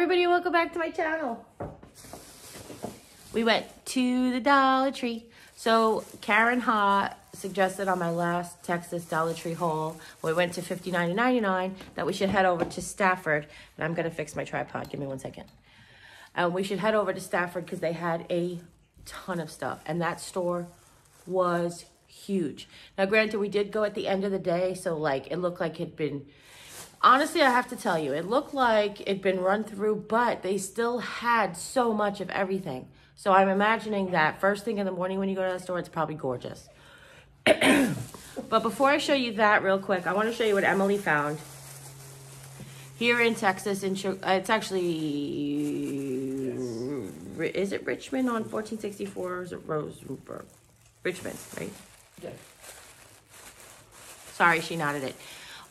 everybody, welcome back to my channel. We went to the Dollar Tree. So Karen Ha suggested on my last Texas Dollar Tree haul, we went to $59.99, that we should head over to Stafford. And I'm gonna fix my tripod, give me 1 second. We should head over to Stafford because they had a ton of stuff. And that store was huge. Now granted, we did go at the end of the day, so like it looked like it'd been, honestly, I have to tell you, it looked like it'd been run through, but they still had so much of everything. So I'm imagining that first thing in the morning when you go to the store, it's probably gorgeous. But before I show you that real quick, I want to show you what Emily found here in Texas. It's actually, is it Richmond on 1464 or is it Roseburg? Richmond, right? Yeah. Sorry, she nodded it.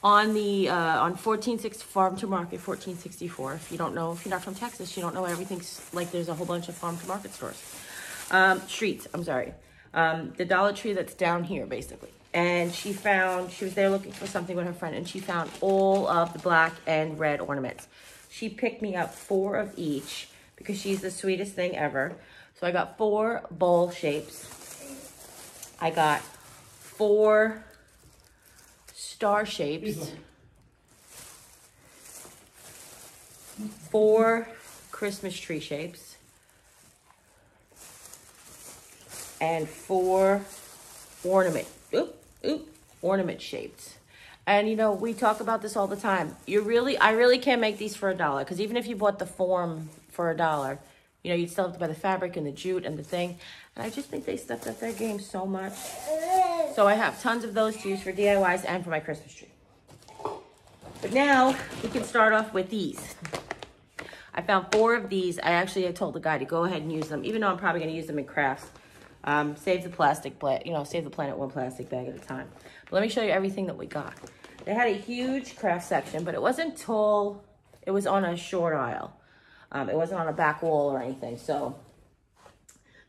On the on 1460 Farm to Market 1464. If you don't know, if you're not from Texas, you don't know everything's like there's a whole bunch of farm to market stores. Streets, I'm sorry. The Dollar Tree that's down here basically. And she was there looking for something with her friend and she found all of the black and red ornaments. She picked me up 4 of each because she's the sweetest thing ever. So I got 4 bowl shapes. I got 4 star shapes, 4 Christmas tree shapes, and 4 ornament shapes. And you know, we talk about this all the time. I really can't make these for $1 because even if you bought the form for $1, you know, you'd still have to buy the fabric and the jute and the thing. And I just think they stepped up their game so much. So I have tons of those to use for DIYs and for my Christmas tree. But now we can start off with these. I found 4 of these. I told the guy to go ahead and use them, even though I'm probably going to use them in crafts. Save the plastic, save the planet one plastic bag at a time. But let me show you everything that we got. They had a huge craft section, but it wasn't tall. It was on a short aisle. It wasn't on a back wall or anything. So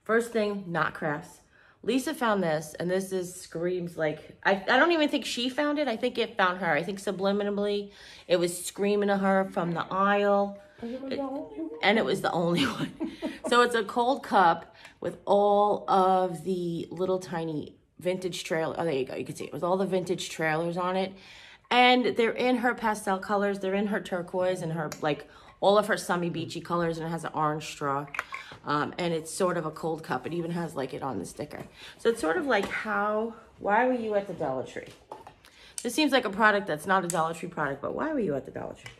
first thing, not crafts. Lisa found this, and this screams like, I don't even think she found it. I think it found her. I think subliminally it was screaming to her from the aisle. And it was the only one. So it's a cold cup with all of the little tiny vintage trailers. Oh, there you go. You can see it with all the vintage trailers on it. And they're in her pastel colors. They're in her turquoise and her, like, all of her summy beachy colors, and it has an orange straw. And it's sort of a cold cup. It even has like it on the sticker. So it's sort of like why were you at the Dollar Tree? This seems like a product that's not a Dollar Tree product, but why were you at the Dollar Tree?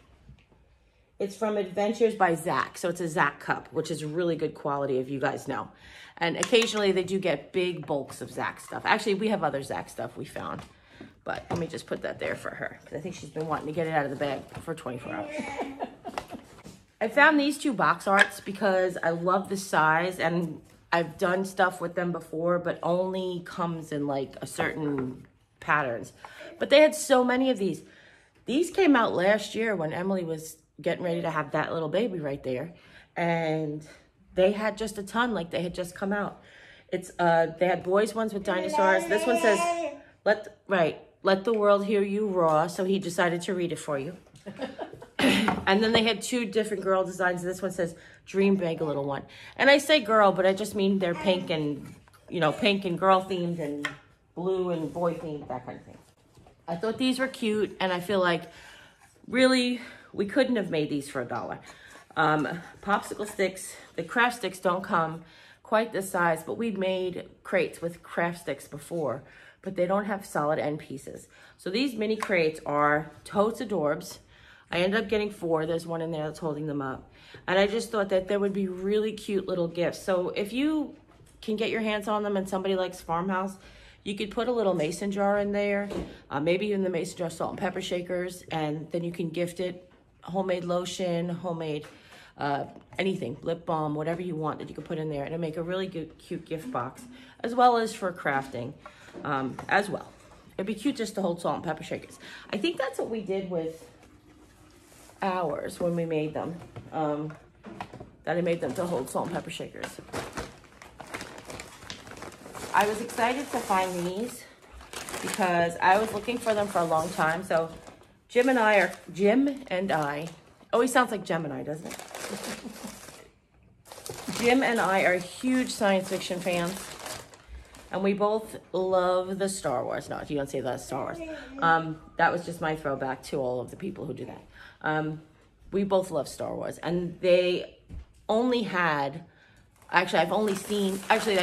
It's from Adventures by Zach. So it's a Zach cup, which is really good quality, if you guys know. And occasionally they do get big bulks of Zach stuff. Actually, we have other Zach stuff we found. But let me just put that there for her, because I think she's been wanting to get it out of the bag for 24 hours. I found these 2 box arts because I love the size, and I've done stuff with them before, but only comes in like a certain patterns. But they had so many of these. These came out last year when Emily was getting ready to have that little baby right there. And they had just a ton, like they had just come out. They had boys ones with dinosaurs. This one says, let the world hear you roar. So he decided to read it for you. And then they had 2 different girl designs. This one says, dream big, a little one. And I say girl, but I just mean they're pink and, pink and girl themed and blue and boy themed, that kind of thing. I thought these were cute, and I feel like, really, we couldn't have made these for $1. Popsicle sticks, the craft sticks don't come quite this size, but we've made crates with craft sticks before, but they don't have solid end pieces. So these mini crates are totes adorbs. I ended up getting 4. There's one in there that's holding them up. And I just thought that there would be really cute little gifts. So if you can get your hands on them and somebody likes farmhouse, you could put a little mason jar in there, maybe in the mason jar salt and pepper shakers, and then you can gift it homemade lotion, homemade anything, lip balm, whatever you want that you can put in there, and it'll make a really good, cute gift box, as well as for crafting as well. It'd be cute just to hold salt and pepper shakers. I think that's what we did with ours when we made them. That I made them to hold salt and pepper shakers. I was excited to find these because I was looking for them for a long time. So Jim and I, always sounds like Gemini, doesn't it? Jim and I are huge science fiction fans. And we both love the Star Wars. No, you don't say that, Star Wars. That was just my throwback to all of the people who do that. We both love Star Wars. And they only had, actually, I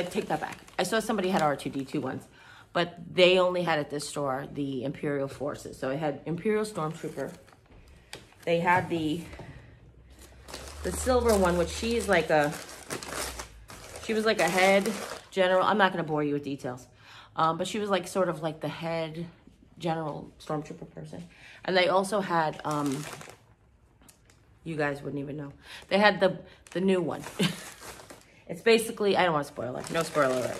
take that back. I saw somebody had R2-D2 ones. But they only had at this store the Imperial Forces. So it had Imperial Stormtrooper. They had the silver one, which she was like a head general. I'm not going to bore you with details. But she was like sort of like the head general stormtrooper person. And they also had, you guys wouldn't even know. They had the new one. It's basically, I don't want to spoil it. No spoiler alert.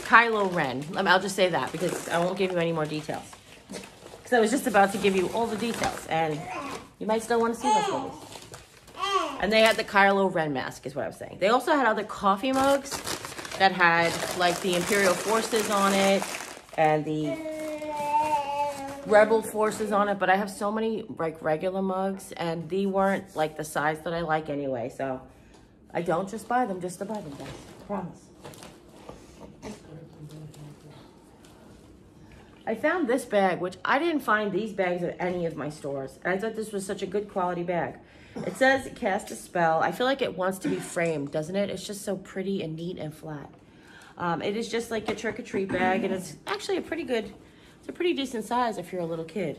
Kylo Ren. I'll just say that because I won't give you any more details. Because I was just about to give you all the details. And you might still want to see those movies. And they had the Kylo Ren mask, is what I was saying. They also had other coffee mugs that had, like, the Imperial Forces on it and the Rebel Forces on it. But I have so many, like, regular mugs, and they weren't, like, the size that I like anyway. So I don't just buy them just to buy them, guys. I promise. I found this bag, which I didn't find these bags at any of my stores. And I thought this was such a good quality bag. It says cast a spell. I feel like it wants to be framed, doesn't it? It's just so pretty and neat and flat. It is just like a trick-or-treat bag, and it's actually a pretty decent size if you're a little kid.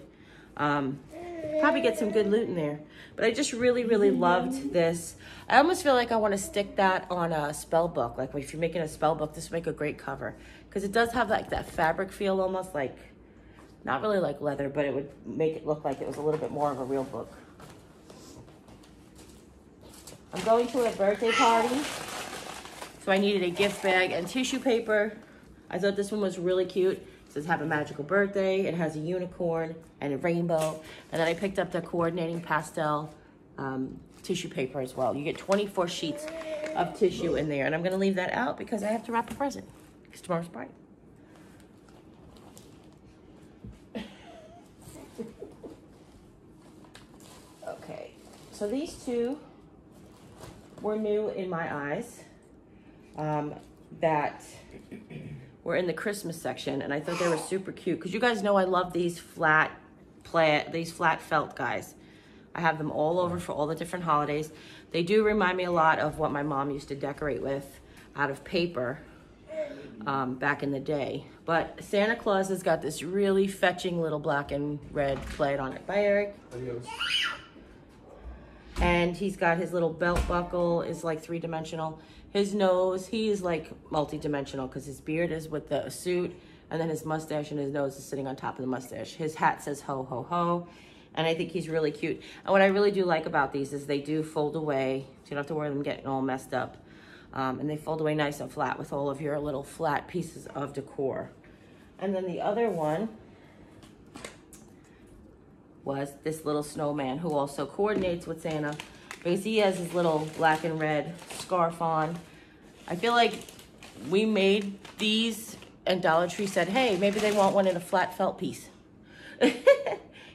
Probably get some good loot in there. But I just really, really loved this. I almost feel like I want to stick that on a spell book. Like if you're making a spell book, this would make a great cover. Because it does have like that fabric feel almost, like, not really like leather, but it would make it look like it was a little bit more of a real book. I'm going to a birthday party, so I needed a gift bag and tissue paper. I thought this one was really cute. It says have a magical birthday. It has a unicorn and a rainbow. And then I picked up the coordinating pastel tissue paper as well. You get 24 sheets of tissue in there. And I'm going to leave that out because I have to wrap a present because tomorrow's party. Okay, so these two were new in my eyes, that were in the Christmas section, and I thought they were super cute because you guys know I love these flat felt guys. I have them all over for all the different holidays. They do remind me a lot of what my mom used to decorate with out of paper back in the day. But Santa Claus has got this really fetching little black and red plate on it. Bye, Eric. Adios. And he's got his little belt buckle is like 3-dimensional. His nose, he is like multi-dimensional because his beard is with the suit, and then his mustache and his nose is sitting on top of the mustache. His hat says ho, ho, ho. And I think he's really cute. And what I really do like about these is they do fold away. So you don't have to wear them getting all messed up. And they fold away nice and flat with all of your little flat pieces of decor. And then the other one was this little snowman who also coordinates with Santa because he has his little black and red scarf on. I feel like we made these and Dollar Tree said, hey, maybe they want one in a flat felt piece.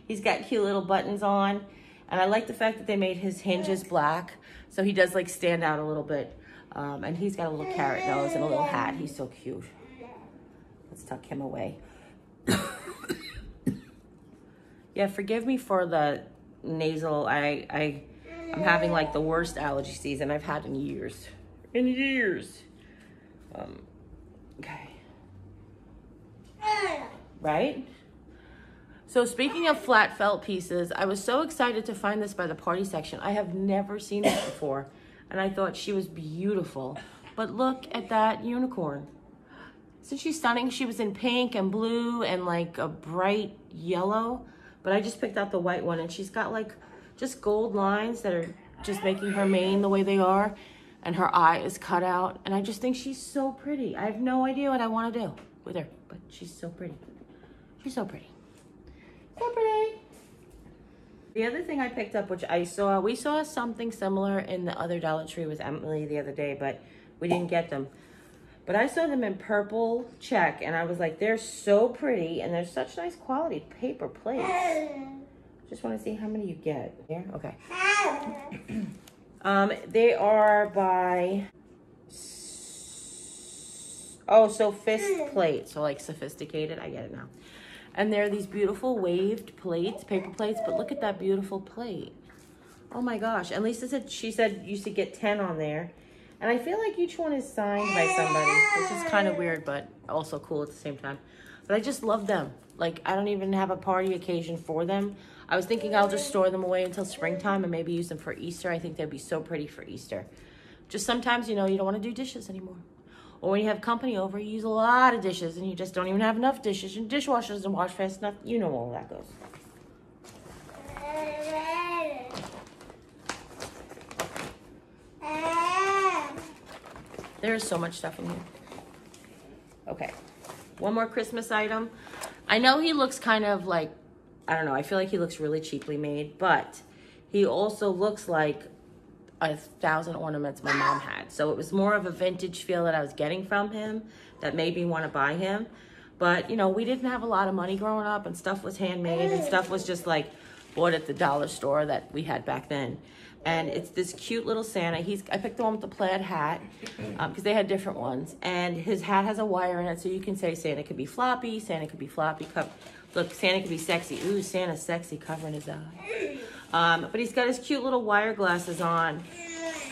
He's got cute little buttons on. And I like the fact that they made his hinges black. So he does like stand out a little bit. And he's got a little carrot nose and a little hat. He's so cute. Let's tuck him away. Yeah, forgive me for the nasal. I'm having like the worst allergy season I've had in years. Okay. Right? So speaking of flat felt pieces, I was so excited to find this by the party section. I have never seen this before. And I thought she was beautiful. But look at that unicorn. Isn't she stunning? She was in pink and blue and like a bright yellow. But I just picked out the white one, and she's got like just gold lines that are just making her mane the way they are. And her eye is cut out. And I just think she's so pretty. I have no idea what I want to do with her, but she's so pretty. She's so pretty. So pretty. The other thing I picked up, which we saw something similar in the other Dollar Tree with Emily the other day, but we didn't get them. But I saw them in purple check, and I was like, they're so pretty, and they're such nice quality paper plates. Just want to see how many you get. Here? Okay. They are by... Oh, so fist plate. So like sophisticated. I get it now. And they're these beautiful waved plates, paper plates. But look at that beautiful plate. Oh my gosh. And Lisa said, she said you should get 10 on there. And I feel like each one is signed by somebody, which is kind of weird, but also cool at the same time. But I just love them. Like, I don't even have a party occasion for them. I was thinking I'll just store them away until springtime and maybe use them for Easter. I think they'd be so pretty for Easter. Just sometimes, you know, you don't want to do dishes anymore. Or when you have company over, you use a lot of dishes and you just don't even have enough dishes. And dishwasher doesn't wash fast enough. You know all that goes. There is so much stuff in here. Okay. One more Christmas item. I know he looks kind of like, I don't know, I feel like he looks really cheaply made, but he also looks like 1,000 ornaments my mom had. So it was more of a vintage feel that I was getting from him that made me want to buy him. But, you know, we didn't have a lot of money growing up, and stuff was handmade, and stuff was just like bought at the dollar store that we had back then. And it's this cute little Santa. I picked the one with the plaid hat because they had different ones. And his hat has a wire in it, so you can say Santa could be floppy, Santa could be floppy. Look, Santa could be sexy. Ooh, Santa's sexy, covering his eye. But he's got his cute little wire glasses on,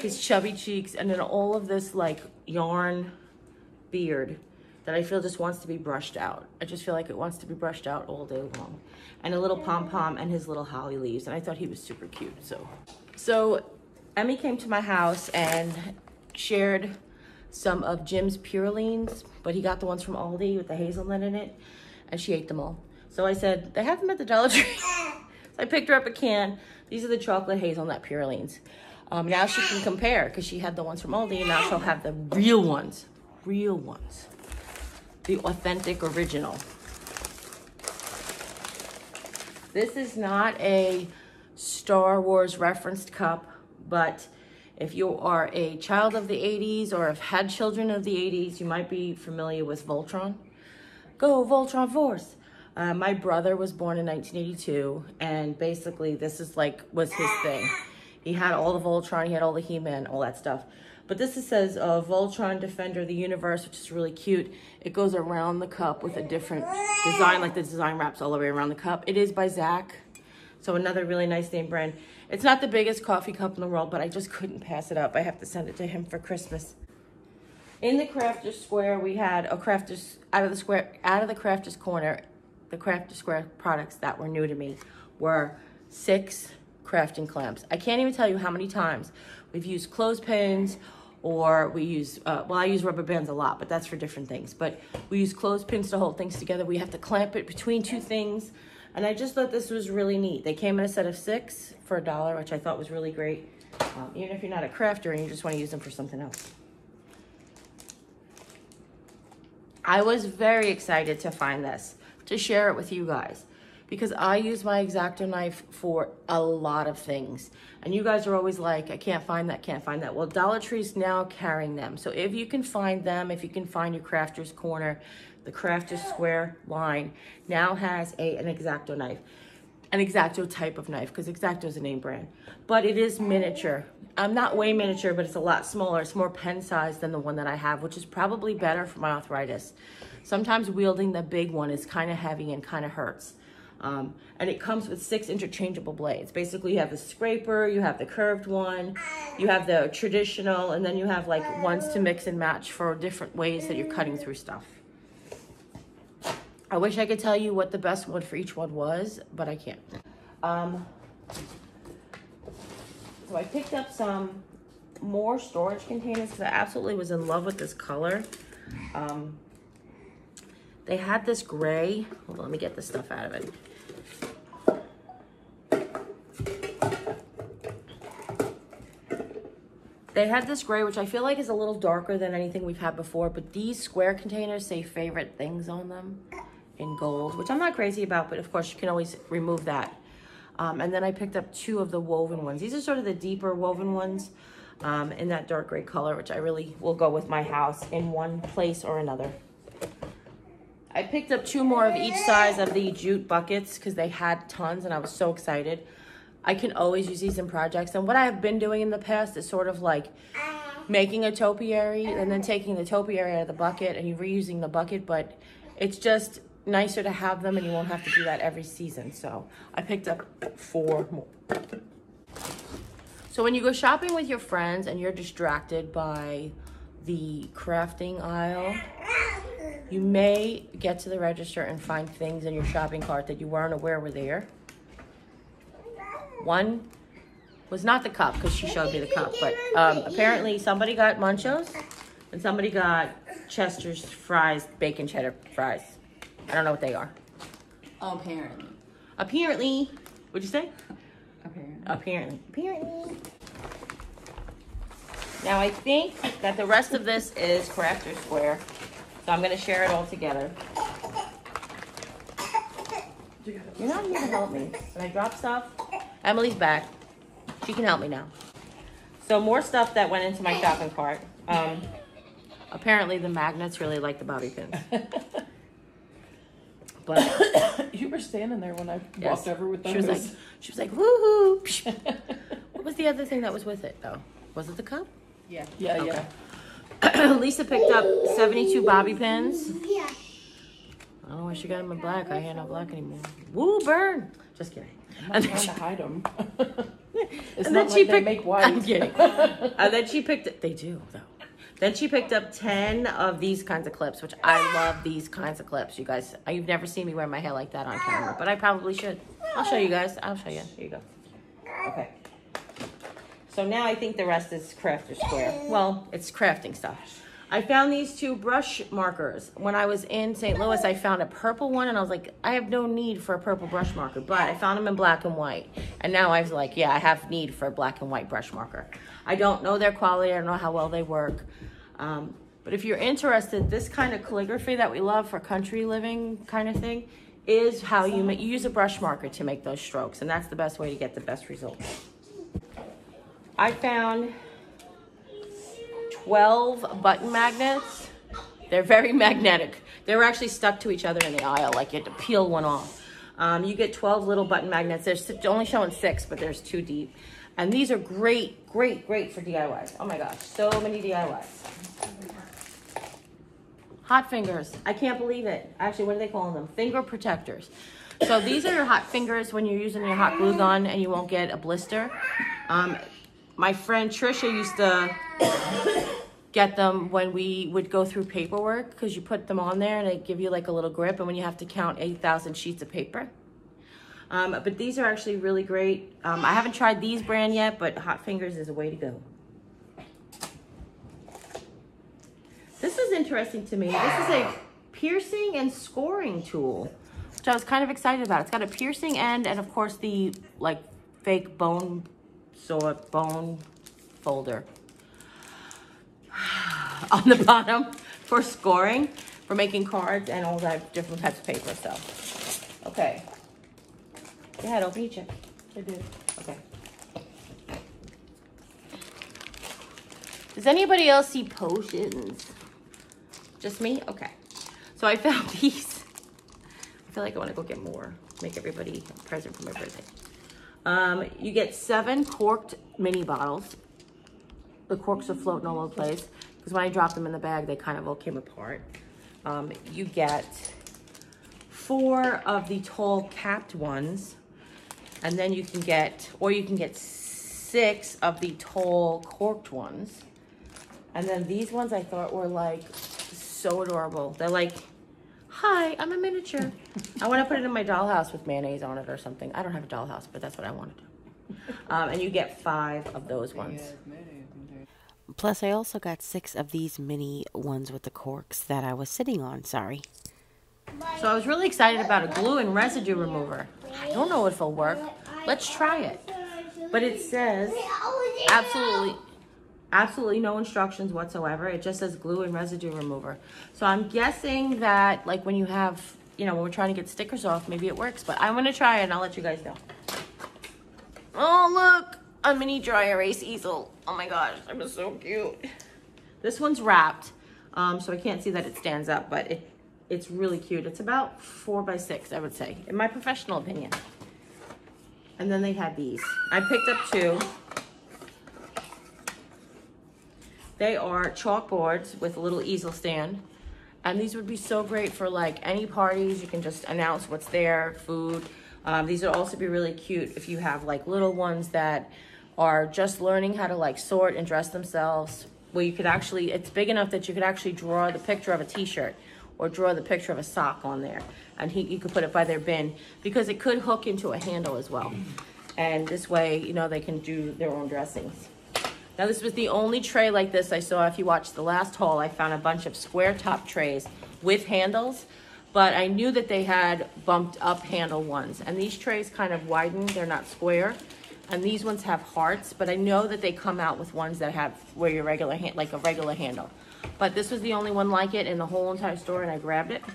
his chubby cheeks, and then all of this like yarn beard that I feel just wants to be brushed out. I just feel like it wants to be brushed out all day long. And a little pom-pom and his little holly leaves. And I thought he was super cute, So Emmy came to my house and shared some of Jim's Purelines, but he got the ones from Aldi with the hazelnut in it, and she ate them all. So I said, they have them at the Dollar Tree. So I picked her up a can. These are the chocolate hazelnut Purelines. Now she can compare because she had the ones from Aldi, and now she'll have the real ones. Real ones. The authentic original. This is not a Star Wars referenced cup, but if you are a child of the 80s or have had children of the 80s, you might be familiar with Voltron. Go Voltron Force! My brother was born in 1982, and basically this is was his thing. He had all the Voltron, he had all the He-Man, all that stuff. But this says Voltron Defender of the Universe, which is really cute. It goes around the cup with a different design, like the design wraps all the way around the cup. It is by Zach. So another really nice name brand. It's not the biggest coffee cup in the world, but I just couldn't pass it up. I have to send it to him for Christmas. In the Crafters Square, we had a Crafters out of the Crafters Corner. The Crafters Square products that were new to me were 6 crafting clamps. I can't even tell you how many times we've used clothespins, or we use, well, I use rubber bands a lot, but that's for different things. But we use clothespins to hold things together. We have to clamp it between 2 things. And I just thought this was really neat. They came in a set of 6 for $1, which I thought was really great. Even if you're not a crafter and you just want to use them for something else. I was very excited to find this, to share it with you guys, because I use my Exacto knife for a lot of things. And you guys are always like, I can't find that, can't find that. Well, Dollar Tree's now carrying them. So if you can find them, if you can find your Crafters Corner, the Crafters Square line now has an Exacto knife, an Exacto type of knife, because Exacto is a name brand. But it is miniature. Not way miniature, but it's a lot smaller. It's more pen size than the one that I have, which is probably better for my arthritis. Sometimes wielding the big one is kind of heavy and kind of hurts. And it comes with 6 interchangeable blades. Basically, you have the scraper, you have the curved one, you have the traditional, and then you have like ones to mix and match for different ways that you're cutting through stuff. I wish I could tell you what the best one for each one was, but I can't. So I picked up some more storage containers because I absolutely was in love with this color. They had this gray. Hold on, let me get the stuff out of it. They had this gray, which I feel like is a little darker than anything we've had before, but these square containers say favorite things on them in gold, which I'm not crazy about, but of course you can always remove that. And then I picked up 2 of the woven ones. These are sort of the deeper woven ones in that dark gray color, which I really will go with my house in one place or another. I picked up 2 more of each size of the jute buckets because they had tons and I was so excited. I can always use these in projects. And what I have been doing in the past is sort of like making a topiary and then taking the topiary out of the bucket and you're reusing the bucket, but it's just nicer to have them and you won't have to do that every season. So I picked up 4 more. So when you go shopping with your friends and you're distracted by the crafting aisle, you may get to the register and find things in your shopping cart that you weren't aware were there. One was not the cup, because she showed me the cup, but apparently somebody got Munchos and somebody got Chester's fries, bacon cheddar fries. I don't know what they are. Oh, apparently. Apparently. What'd you say? Apparently. Apparently. Now I think that the rest of this is Crafter Square, so I'm going to share it all together. You're not here to help me. When I drop stuff, Emily's back. She can help me now. So more stuff that went into my shopping cart. Apparently the magnets really like the bobby pins. But you were standing there when I walked over with those. She was like, woohoo. What was the other thing that was with it though? Was it the cup? Yeah. Okay. Lisa picked up 72 bobby pins. Yeah. I don't know why she got them in black. I ain't no black anymore. Woo, burn. Just kidding. I'm not trying to hide them. It's and not then she like they make white. I'm kidding. And then she picked they do though. Then she picked up 10 of these kinds of clips, which I love these kinds of clips. You guys, you've never seen me wear my hair like that on camera, but I probably should. I'll show you guys. I'll show you. Here you go. Okay. So now I think the rest is Crafter Square. Well, it's crafting stuff. I found these 2 brush markers. When I was in St. Louis, I found a purple one, and I was like, I have no need for a purple brush marker, but I found them in black and white. And now I was like, yeah, I have need for a black and white brush marker. I don't know their quality. I don't know how well they work. But if you're interested, this kind of calligraphy that we love for country living kind of thing is how you use a brush marker to make those strokes, and that's the best way to get the best results. I found 12 button magnets. They're very magnetic. They were actually stuck to each other in the aisle, like you had to peel one off. You get 12 little button magnets. There's only showing 6, but there's 2 deep. And these are great, great, great for DIYs. Oh my gosh, so many DIYs. Hot fingers. I can't believe it. Actually, what are they calling them? Finger protectors. So these are your hot fingers when you're using your hot glue gun and you won't get a blister. My friend Trisha used to get them when we would go through paperwork, because you put them on there and they give you like a little grip, and when you have to count 8,000 sheets of paper. But these are actually really great. I haven't tried these brand yet, but Hot Fingers is a way to go. This is interesting to me. This is a piercing and scoring tool, which I was kind of excited about. It's got a piercing end and of course the like fake bone folder on the bottom for scoring, for making cards and all that different types of paper stuff. Okay. Go ahead, open your check. Okay. Does anybody else see potions? Just me? Okay. So I found these. I feel like I want to go get more. Make everybody a present for my birthday. You get 7 corked mini bottles. The corks are floating all over the place because when I dropped them in the bag, they kind of all came apart. You get 4 of the tall capped ones. And then you can get, or you can get 6 of the tall corked ones. And then these ones I thought were like so adorable. They're like, hi, I'm a miniature. I want to put it in my dollhouse with mayonnaise on it or something. I don't have a dollhouse, but that's what I want to do. And you get 5 of those ones. Plus I also got 6 of these mini ones with the corks that I was sitting on, sorry. So I was really excited about a glue and residue remover. I don't know if it'll work. Let's try it. But it says absolutely no instructions whatsoever. It just says glue and residue remover. So I'm guessing that like when you have, you know, when we're trying to get stickers off, maybe it works. But I'm going to try it and I'll let you guys know. Oh, look. A mini dry erase easel. Oh my gosh, that was so cute. This one's wrapped. So I can't see that it stands up, but It's really cute. It's about 4 by 6, I would say, in my professional opinion. And then they had these. I picked up 2. They are chalkboards with a little easel stand. And these would be so great for like any parties. You can just announce what's there, food. These would also be really cute if you have like little ones that are just learning how to like sort and dress themselves. Well, you could actually, it's big enough that you could actually draw the picture of a t-shirt or draw the picture of a sock on there. And you could put it by their bin because it could hook into a handle as well. And this way, you know, they can do their own dressings. Now this was the only tray like this I saw. If you watched the last haul, I found a bunch of square top trays with handles, but I knew that they had bumped up handle ones. And these trays kind of widen, they're not square. And these ones have hearts, but I know that they come out with ones that have where your regular like a regular handle. But this was the only one like it in the whole entire store, and I grabbed it. I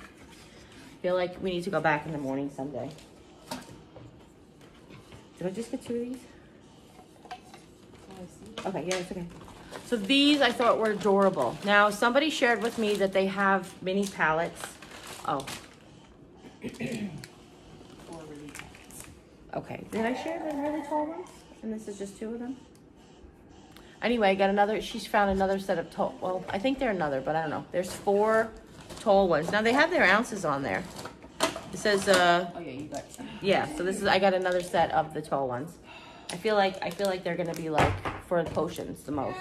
feel like we need to go back in the morning someday. Did I just get 2 of these? Okay, yeah, it's okay. So these I thought were adorable. Now, somebody shared with me that they have mini palettes. Oh. Okay, did I share the really tall ones? And this is just 2 of them? Anyway, I got another, she's found another set of tall, well, I think they're another, but I don't know. There's 4 tall ones. Now, they have their ounces on there. It says, oh yeah, you got some. Yeah, so this is, I got another set of the tall ones. I feel like they're gonna be like for the potions the most.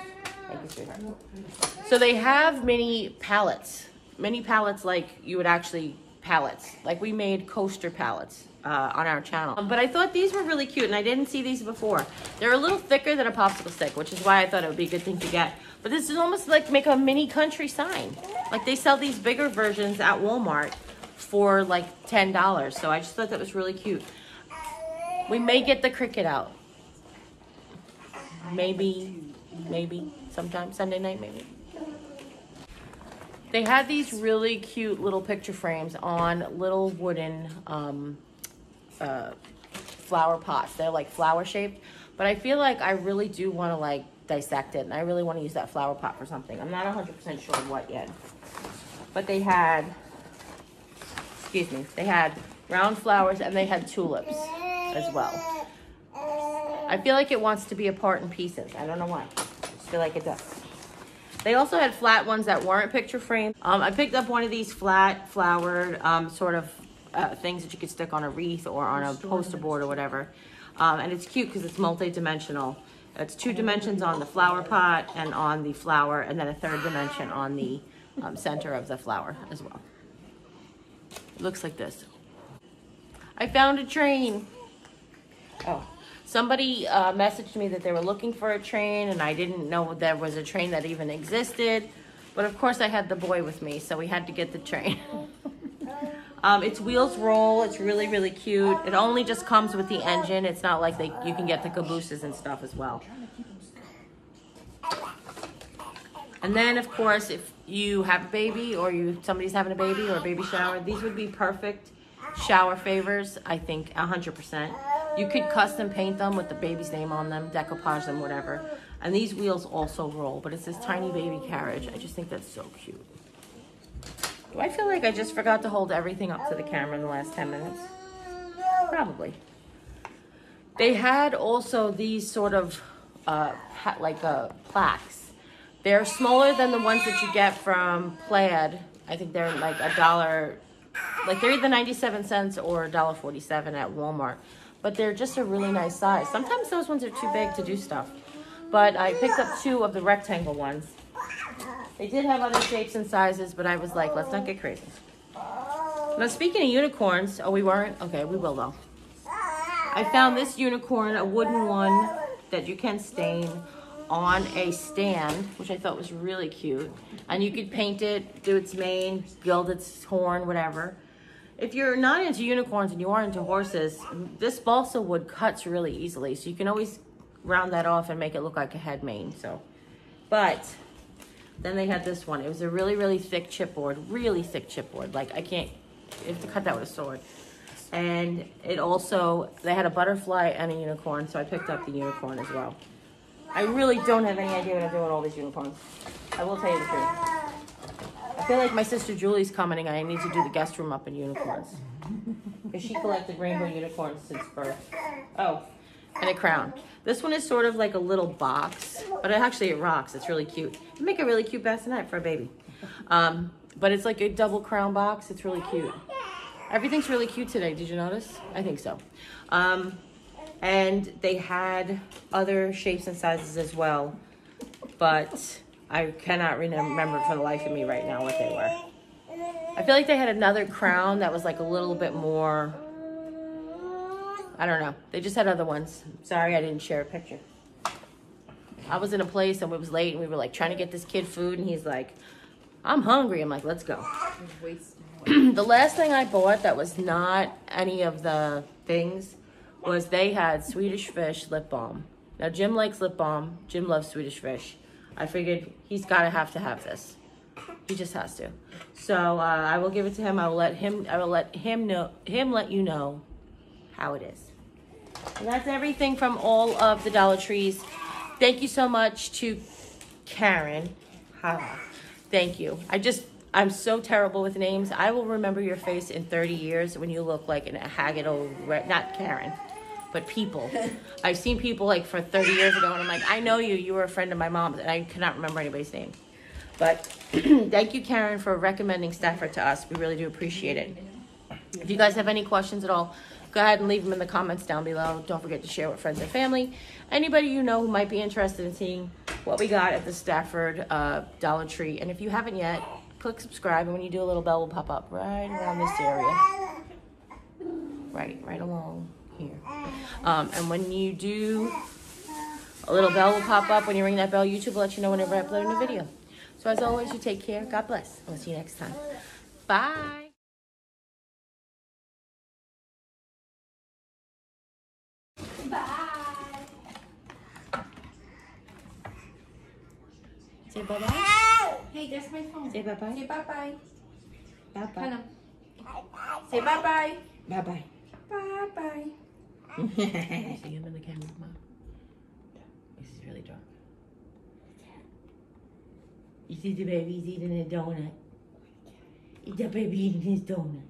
Thank you, sweetheart. So they have mini palettes like you would actually palettes. Like we made coaster palettes on our channel. But I thought these were really cute, and I didn't see these before. They're a little thicker than a popsicle stick, which is why I thought it would be a good thing to get. But this is almost like make a mini country sign. Like they sell these bigger versions at Walmart for like $10. So I just thought that was really cute. We may get the Cricut out. Maybe sometime Sunday night, maybe. They had these really cute little picture frames on little wooden flower pots. They're like flower shaped, but I feel like I really do want to like dissect it, and I really want to use that flower pot for something. I'm not 100% sure what yet, but they had, excuse me, they had round flowers and they had tulips as well. I feel like it wants to be apart in pieces. I don't know why. I just feel like it does. They also had flat ones that weren't picture framed. I picked up one of these flat flowered sort of things that you could stick on a wreath or on a poster board or whatever. And it's cute because it's multi-dimensional. It's 2 dimensions on the flower pot and on the flower, and then a 3rd dimension on the center of the flower as well. It looks like this. I found a train. Oh. Somebody messaged me that they were looking for a train, and I didn't know there was a train that even existed. But of course I had the boy with me, so we had to get the train. Its wheels roll. It's really, really cute. It only just comes with the engine. It's not like you can get the cabooses and stuff as well. And then, of course, if you have a baby or somebody's having a baby or a baby shower, these would be perfect shower favors, I think, 100%. You could custom paint them with the baby's name on them, decoupage them, whatever. And these wheels also roll, but it's this tiny baby carriage. I just think that's so cute. Do I feel like I just forgot to hold everything up to the camera in the last 10 minutes? Probably. They had also these sort of plaques. They're smaller than the ones that you get from Plaid. I think they're like $1, like they're either 97 cents or $1.47 at Walmart. But they're just a really nice size. Sometimes those ones are too big to do stuff. But I picked up 2 of the rectangle ones. They did have other shapes and sizes, but I was like, let's not get crazy. Now, speaking of unicorns, oh, we weren't? Okay, we will though. I found this unicorn, a wooden one that you can stain on a stand, which I thought was really cute. And you could paint it, do its mane, gild its horn, whatever. If you're not into unicorns and you are into horses, this balsa wood cuts really easily, so you can always round that off and make it look like a head mane. So, but then they had this one. It was a really, really thick chipboard, Like I have to cut that with a sword. And it also, they had a butterfly and a unicorn, so I picked up the unicorn as well. I really don't have any idea what I'm doing with all these unicorns. I will tell you the truth. I feel like my sister Julie's coming and I need to do the guest room up in unicorns. Because she collected rainbow unicorns since birth. Oh, and a crown. This one is sort of like a little box, but it rocks. It's really cute. You make a really cute bassinet for a baby. But it's like a double crown box. It's really cute. Everything's really cute today. Did you notice? I think so. And they had other shapes and sizes as well, but I cannot remember for the life of me right now what they were. I feel like they had another crown that was like a little bit more, I don't know. They just had other ones. Sorry I didn't share a picture. I was in a place and it was late and we were like trying to get this kid food and he's like, I'm hungry. I'm like, let's go. The last thing I bought that was not any of the things was they had Swedish Fish lip balm. Now Jim likes lip balm. Jim loves Swedish Fish. I figured he's gotta have this. He just has to. So I will give it to him. I will let him let you know how it is. And that's everything from all of the Dollar Trees. Thank you so much to Karen. Thank you. I'm so terrible with names. I will remember your face in 30 years when you look like a haggard old, not Karen, but people. I've seen people like for 30 years ago and I'm like, I know you. You were a friend of my mom's and I cannot remember anybody's name. But thank you, Karen, for recommending Stafford to us. We really do appreciate it. If you guys have any questions at all, go ahead and leave them in the comments down below. Don't forget to share with friends and family. Anybody you know who might be interested in seeing what we got at the Stafford Dollar Tree. And if you haven't yet, click subscribe, and when you do, a little bell will pop up right around this area. Right along here. And when you do, a little bell will pop up. When you ring that bell, YouTube will let you know whenever I upload a new video. So as always, you take care. God bless. I'll see you next time. Bye. Bye. Say bye-bye. Hey, there's my phone. Say bye-bye. Say bye-bye. Bye-bye. Hello. Say bye-bye. Bye-bye. Bye-bye. See him in the camera, Mom. This is really drunk. You see the baby's eating a donut. The baby eating his donut.